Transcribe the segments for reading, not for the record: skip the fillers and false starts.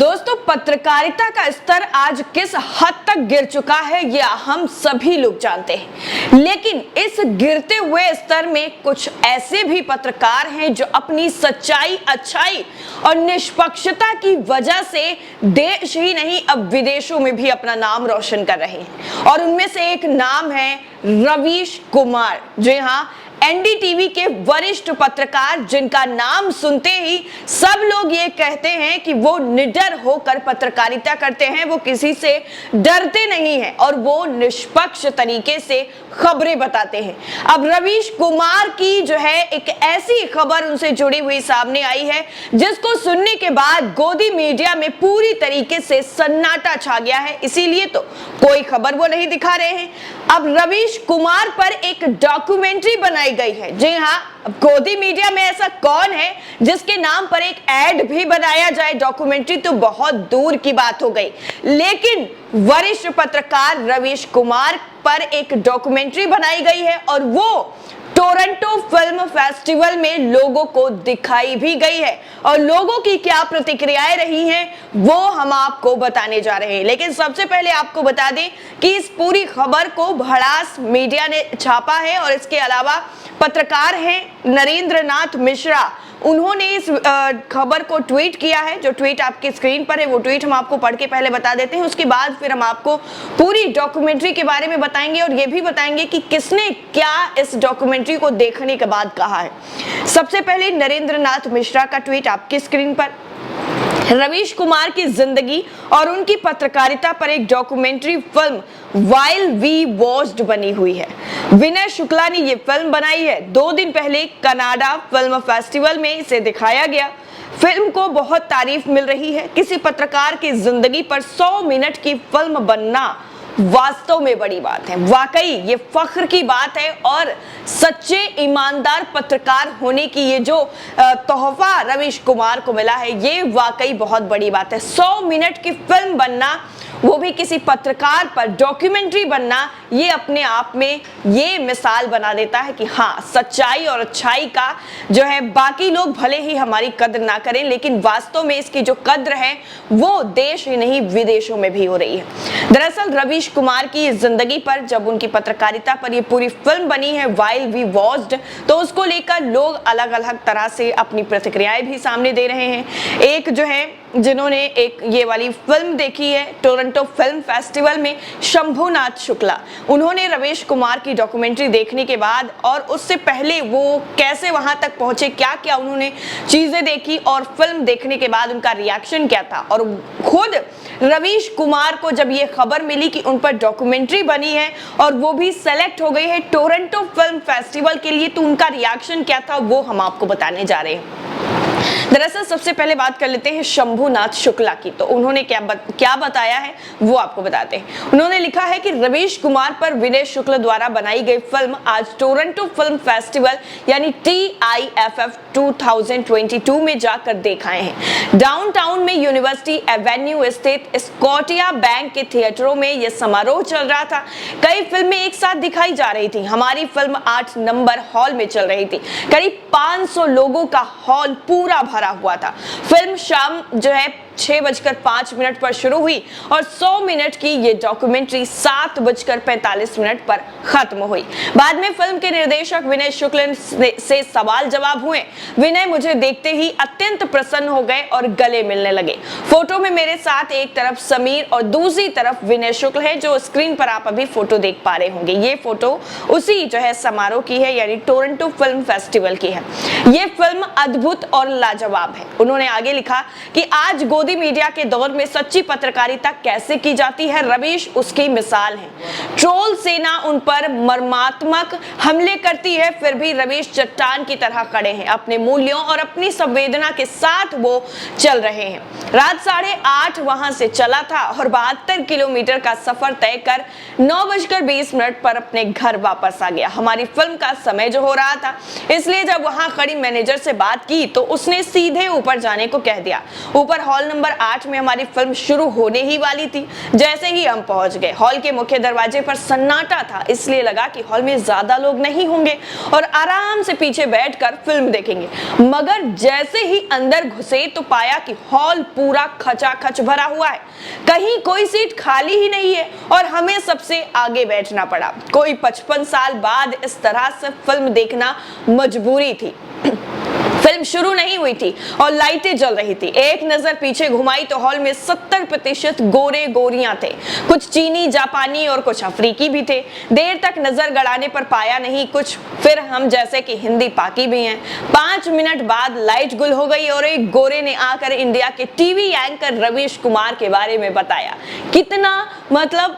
दोस्तों, पत्रकारिता का स्तर आज किस हद तक गिर चुका है यह हम सभी लोग जानते हैं, लेकिन इस गिरते हुए स्तर में कुछ ऐसे भी पत्रकार हैं जो अपनी सच्चाई, अच्छाई और निष्पक्षता की वजह से देश ही नहीं अब विदेशों में भी अपना नाम रोशन कर रहे हैं। और उनमें से एक नाम है रवीश कुमार। जी हाँ, एनडीटीवी के वरिष्ठ पत्रकार जिनका नाम सुनते ही सब लोग ये कहते हैं कि वो निडर होकर पत्रकारिता करते हैं, वो किसी से डरते नहीं हैं और वो निष्पक्ष तरीके से खबरें बताते हैं। अब रवीश कुमार की जो है एक ऐसी खबर उनसे जुड़ी हुई सामने आई है जिसको सुनने के बाद गोदी मीडिया में पूरी तरीके से सन्नाटा छा गया है, इसीलिए तो कोई खबर वो नहीं दिखा रहे हैं। अब रवीश कुमार पर एक डॉक्यूमेंट्री बनाई गई है। जी हाँ, गोदी मीडिया में ऐसा कौन है जिसके नाम पर एक ऐड भी बनाया जाए? डॉक्यूमेंट्री तो बहुत दूर की बात हो गई, लेकिन वरिष्ठ पत्रकार रवीश कुमार पर एक डॉक्यूमेंट्री बनाई गई है और वो टोरंटो फिल्म फेस्टिवल में लोगों को दिखाई भी गई है। और लोगों की क्या प्रतिक्रियाएं रही हैं वो हम आपको बताने जा रहे हैं। लेकिन सबसे पहले आपको बता दें कि इस पूरी खबर को भड़ास मीडिया ने छापा है और इसके अलावा पत्रकार हैं नरेंद्र नाथ मिश्रा, उन्होंने इस खबर को ट्वीट किया है। जो ट्वीट आपकी स्क्रीन पर है वो ट्वीट हम आपको पढ़ के पहले बता देते हैं, उसके बाद फिर हम आपको पूरी डॉक्यूमेंट्री के बारे में बताएंगे और ये भी बताएंगे कि किसने क्या इस डॉक्यूमेंट्री को देखने के बाद कहा है। सबसे पहले नरेंद्र नाथ मिश्रा का ट्वीट आपकी स्क्रीन पर। रवीश कुमार की जिंदगी और उनकी पत्रकारिता पर एक documentary film while we watched बनी हुई है। विनय शुक्ला ने ये फिल्म बनाई है। 2 दिन पहले कनाडा फिल्म फेस्टिवल में इसे दिखाया गया। फिल्म को बहुत तारीफ मिल रही है। किसी पत्रकार की जिंदगी पर 100 मिनट की फिल्म बनना वास्तव में बड़ी बात है। वाकई ये फख्र की बात है और सच्चे ईमानदार पत्रकार होने की ये जो तोहफा रवीश कुमार को मिला है ये वाकई बहुत बड़ी बात है। 100 मिनट की फिल्म बनना, वो भी किसी पत्रकार पर डॉक्यूमेंट्री बनना, ये अपने आप में ये मिसाल बना देता है कि हाँ, सच्चाई और अच्छाई का जो है बाकी लोग भले ही हमारी कद्र ना करें, लेकिन वास्तव में इसकी जो कद्र है वो देश ही नहीं विदेशों में भी हो रही है। दरअसल रवीश कुमार की जिंदगी पर जब उनकी पत्रकारिता पर ये पूरी फिल्म बनी है व्हाइल वी वॉच्ड, तो उसको लेकर लोग अलग अलग तरह से अपनी प्रतिक्रियाएं भी सामने दे रहे हैं। एक जो है जिन्होंने एक ये वाली फिल्म देखी है टोरंटो फिल्म फेस्टिवल में, शंभुनाथ शुक्ला, उन्होंने रवीश कुमार की डॉक्यूमेंट्री देखने के बाद और उससे पहले वो कैसे वहां तक पहुंचे, क्या क्या उन्होंने चीजें देखी और फिल्म देखने के बाद उनका रिएक्शन क्या था, और खुद रवीश कुमार को जब ये खबर मिली कि उन पर डॉक्यूमेंट्री बनी है और वो भी सेलेक्ट हो गई है टोरंटो फिल्म फेस्टिवल के लिए, तो उनका रिएक्शन क्या था वो हम आपको बताने जा रहे हैं। दरअसल सबसे पहले बात कर लेते हैं शंभुनाथ शुक्ला की। तो उन्होंने क्या बताया है वो आपको बताते हैं। उन्होंने लिखा है कि रवीश कुमार पर विनय शुक्ल द्वारा बनाई गई फिल्म आज टोरंटो फिल्म फेस्टिवल यानी TIFF 2022 में जाकर देख आए हैं। डाउनटाउन में यूनिवर्सिटी एवेन्यू स्थित स्कॉटिया बैंक के थिएटरों में यह समारोह चल रहा था। कई फिल्में एक साथ दिखाई जा रही थी। हमारी फिल्म 8 नंबर हॉल में चल रही थी। करीब 500 लोगों का हॉल पूरा भरा हुआ था। फिल्म शाम जो है 6:05 पर शुरू हुई और 100 मिनट की ये डॉक्यूमेंट्री 7:45 पर खत्म हुई। बाद में फिल्म के निर्देशक विनय शुक्ल से सवाल जवाब हुए। विनय मुझे देखते ही अत्यंत प्रसन्न हो गए और गले मिलने लगे। फोटो में मेरे साथ एक तरफ समीर और दूसरी तरफ विनय शुक्ल है, जो स्क्रीन पर आप अभी फोटो देख पा रहे होंगे। ये फोटो उसी जो है समारोह की है, यानी टोरंटो फिल्म फेस्टिवल की है। ये फिल्म अद्भुत और लाजवाब है। उन्होंने आगे लिखा कि आज गोदी मीडिया के दौर में सच्ची पत्रकारिता कैसे की जाती है, रवीश उसकी मिसाल है। ट्रोल सेना उन पर मर्मात्मक हमले करती है, फिर भी रवीश चट्टान की तरह खड़े हैं। अपने मूल्यों और अपनी संवेदना के साथ वो चल रहे हैं। रात 8:30 वहां से चला था और 72 किलोमीटर का सफर तय कर 9:20 पर अपने घर वापस आ गया। हमारी फिल्म का समय जो हो रहा था, इसलिए जब वहां खड़ी मैनेजर से बात की तो उसने सीधे ऊपर जाने को कह दिया। ऊपर हॉल नंबर 8 में हमारी फिल्म शुरू होने ही वाली थी। जैसे ही हम पहुंच गए, हॉल के मुख्य दरवाजे पर सन्नाटा था, इसलिए लगा कि हॉल में ज्यादा लोग नहीं होंगे और आराम से पीछे बैठकर फिल्म देखेंगे। मगर जैसे ही अंदर घुसे तो पाया कि हॉल पूरा खचाखच भरा हुआ है, कहीं कोई सीट खाली ही नहीं है और हमें सबसे आगे बैठना पड़ा। कोई 55 साल बाद इस तरह से फिल्म देखना मजबूरी थी। फिल्म शुरू नहीं हुई थी और लाइटें जल रही थी। एक नजर पीछे घुमाई तो हॉल में 70% गोरे गोरियां थे, कुछ चीनी, जापानी और कुछ अफ्रीकी भी थे। देर तक नजर गड़ाने पर पाया नहीं कुछ, फिर हम जैसे कि हिंदी पाकी भी हैं। 5 मिनट बाद लाइट गुल हो गई और एक गोरे ने आकर इंडिया के टीवी एंकर रवीश कुमार के बारे में बताया।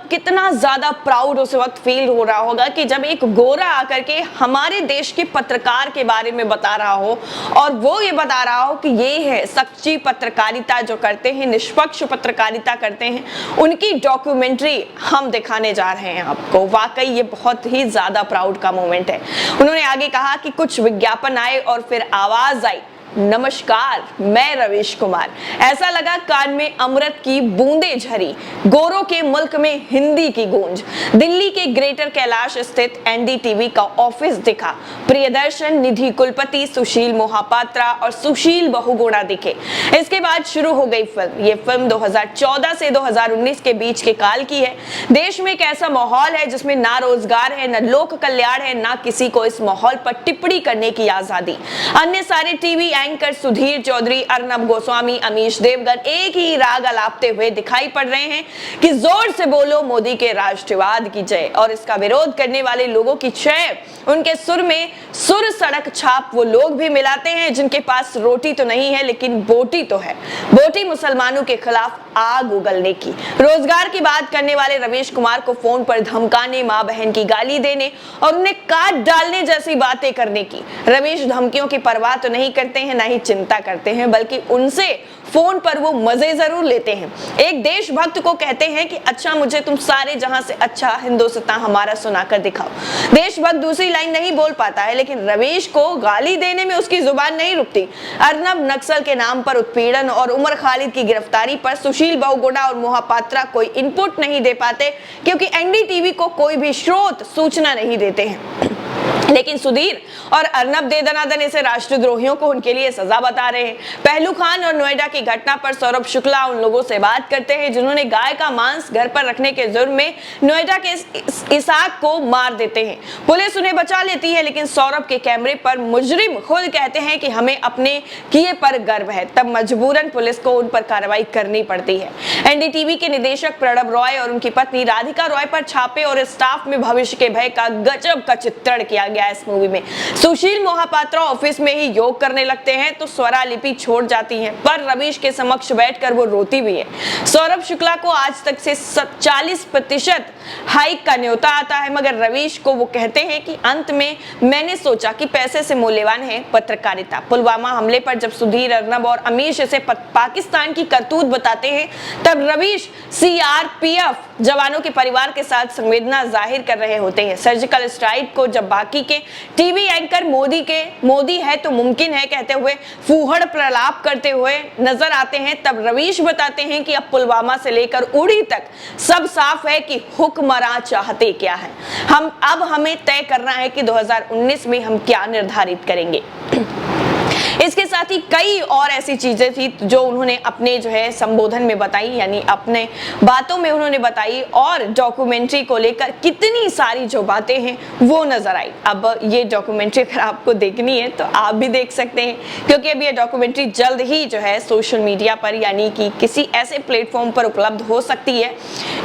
कितना ज्यादा प्राउड उस वक्त फील हो रहा होगा कि जब एक गोरा आकर के हमारे देश के पत्रकार के बारे में बता रहा हो और वो ये बता रहा हो कि ये है सच्ची पत्रकारिता जो करते हैं, निष्पक्ष पत्रकारिता करते हैं, उनकी डॉक्यूमेंट्री हम दिखाने जा रहे हैं आपको। वाकई ये बहुत ही ज्यादा प्राउड का मोमेंट है। उन्होंने आगे कहा कि कुछ विज्ञापन आए और फिर आवाज आई, नमस्कार, मैं रवीश कुमार। ऐसा लगा कान में अमृत की बूंदें झरी, गोरों के मुल्क में हिंदी की गूंज। दिल्ली के ग्रेटर कैलाश स्थित एनडीटीवी का ऑफिस दिखा। प्रियदर्शन, निधि कुलपति, सुशील मोहापात्रा और सुशील बहुगुणा दिखे। इसके बाद शुरू हो गई फिल्म। ये फिल्म 2014 से 2019 के बीच के काल की है। देश में एक ऐसा माहौल है जिसमें ना रोजगार है, न लोक कल्याण है, ना किसी को इस माहौल पर टिप्पणी करने की आजादी। अन्य सारे टीवी एंकर सुधीर चौधरी, अर्नब गोस्वामी, अमीश देवगन एक ही राग अलापते हुए दिखाई पड़ रहे हैं कि जोर से बोलो मोदी के राष्ट्रवाद की जय, और इसका विरोध करने वाले लोगों की जय उनके सुर में सुर सड़क छाप वो लोग भी मिलाते हैं जिनके पास रोटी तो नहीं है लेकिन बोटी तो है। बोटी मुसलमानों के खिलाफ आग उगलने की। रोजगार की बात करने वाले रवीश कुमार को फोन पर धमकाने, मां बहन की गाली देने और उन्हें काट डालने जैसी बातें करने की। रवीश धमकियों की परवाह तो नहीं करते हैं, ना ही चिंता करते हैं, बल्कि उनसे फोन पर वो मजे जरूर लेते हैं। एक देशभक्त को कहते हैं कि अच्छा, मुझे तुम सारे जहां से अच्छा हिंदुस्तान हमारा सुनाकर दिखाओ। देशभक्त दूसरी लाइन नहीं बोल पाता है, लेकिन रवीश को गाली देने में उसकी जुबान नहीं रुकती। अर्नब नक्सल के नाम पर उत्पीड़न और उमर खालिद की गिरफ्तारी पर सुशील बहुगुणा और मोहापात्रा कोई इनपुट नहीं दे पाते क्योंकि एनडीटीवी को कोई भी स्रोत सूचना नहीं देते हैं। लेकिन सुधीर और अर्नब दे दनादन इसे राष्ट्रद्रोहियों को उनके लिए सजा बता रहे हैं। पहलू खान और नोएडा की घटना पर सौरभ शुक्ला उन लोगों से बात करते हैं जिन्होंने गाय का मांस घर पर रखने के जुर्म में नोएडा के इसाक को मार देते हैं। पुलिस उन्हें बचा लेती है, लेकिन सौरभ के कैमरे पर मुजरिम खुद कहते हैं कि हमें अपने किए पर गर्व है। तब मजबूरन पुलिस को उन पर कार्रवाई करनी पड़ती है। एनडीटीवी के निदेशक प्रणब रॉय और उनकी पत्नी राधिका रॉय पर छापे और स्टाफ में भविष्य के भय का गजब का चित्रण किया गया इस मूवी में। सुशील मोहापात्रा ऑफिस में ही योग करने लगते हैं तो स्वरा लिपि छोड़ जाती हैं, पर रवीश के समक्ष बैठकर वो रोती भी है। सौरभ शुक्ला को आज तक से 40% हाइक का न्योता आता है, मगर रवीश को वो कहते हैं कि अंत में मैंने सोचा कि पैसे से मूल्यवान है पत्रकारिता। पुलवामा हमले पर जब सुधीर, अर्नब और अमीश इसे पाकिस्तान की करतूत बताते हैं, तब रवीश सीआरपीएफ जवानों के परिवार के साथ संवेदना जाहिर कर रहे होते हैं। सर्जिकल स्ट्राइक को जब बाकी के टीवी एंकर मोदी है तो मुमकिन है कहते हुए फूहड़ प्रलाप करते हुए नजर आते हैं, तब रवीश बताते हैं कि अब पुलवामा से लेकर उड़ी तक सब साफ है कि हुक्मरान चाहते क्या है। हमें तय करना है कि 2019 में हम क्या निर्धारित करेंगे। इसके साथ ही कई और ऐसी चीजें थी जो उन्होंने अपने जो है संबोधन में बताई, यानी अपने बातों में उन्होंने बताई, और डॉक्यूमेंट्री को लेकर कितनी सारी जो बातें हैं वो नजर आई। अब ये डॉक्यूमेंट्री अगर आपको देखनी है तो आप भी देख सकते हैं, क्योंकि अब ये डॉक्यूमेंट्री जल्द ही जो है सोशल मीडिया पर यानी कि किसी ऐसे प्लेटफॉर्म पर उपलब्ध हो सकती है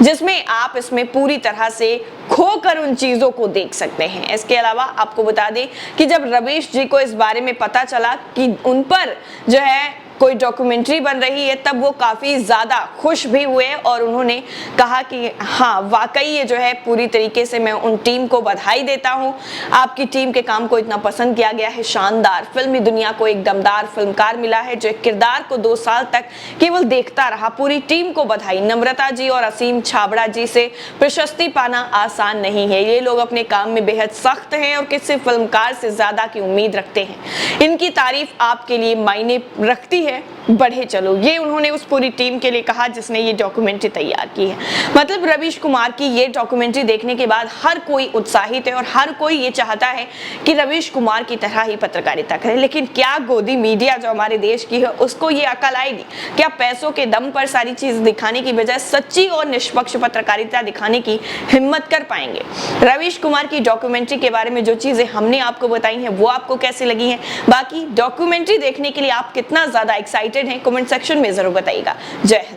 जिसमें आप इसमें पूरी तरह से खोकर उन चीजों को देख सकते हैं। इसके अलावा आपको बता दें कि जब रवीश जी को इस बारे में पता चला कि उन पर जो है कोई डॉक्यूमेंट्री बन रही है, तब वो काफ़ी ज़्यादा खुश भी हुए और उन्होंने कहा कि हाँ, वाकई ये जो है पूरी तरीके से मैं उन टीम को बधाई देता हूँ। आपकी टीम के काम को इतना पसंद किया गया है, शानदार। फिल्मी दुनिया को एक दमदार फिल्मकार मिला है जो एक किरदार को 2 साल तक केवल देखता रहा। पूरी टीम को बधाई। नम्रता जी और असीम छाबड़ा जी से प्रशस्ति पाना आसान नहीं है। ये लोग अपने काम में बेहद सख्त हैं और किसी फिल्मकार से ज़्यादा की उम्मीद रखते हैं। इनकी तारीफ आपके लिए मायने रखती है, बढ़े चलो, ये उन्होंने उस पूरी टीम के लिए कहा जिसने ये डॉक्यूमेंट्री तैयार की है। मतलब रवीश कुमार की ये डॉक्यूमेंट्री देखने के बाद हर कोई उत्साहित है और हर कोई ये चाहता है कि रवीश कुमार की तरह ही पत्रकारिता करे। लेकिन क्या गोदी मीडिया जो हमारे देश की है उसको ये अकल आएगी? क्या पैसों के दम पर सारी चीज दिखाने की बजाय सच्ची और निष्पक्ष पत्रकारिता दिखाने की हिम्मत कर पाएंगे? रवीश कुमार की डॉक्यूमेंट्री के बारे में जो चीजें हमने आपको बताई हैं वो आपको कैसी लगी हैं? बाकी डॉक्यूमेंट्री देखने के लिए आप कितना ज्यादा एक्साइटेड हैं, कमेंट सेक्शन में जरूर बताइएगा। जय हिंद।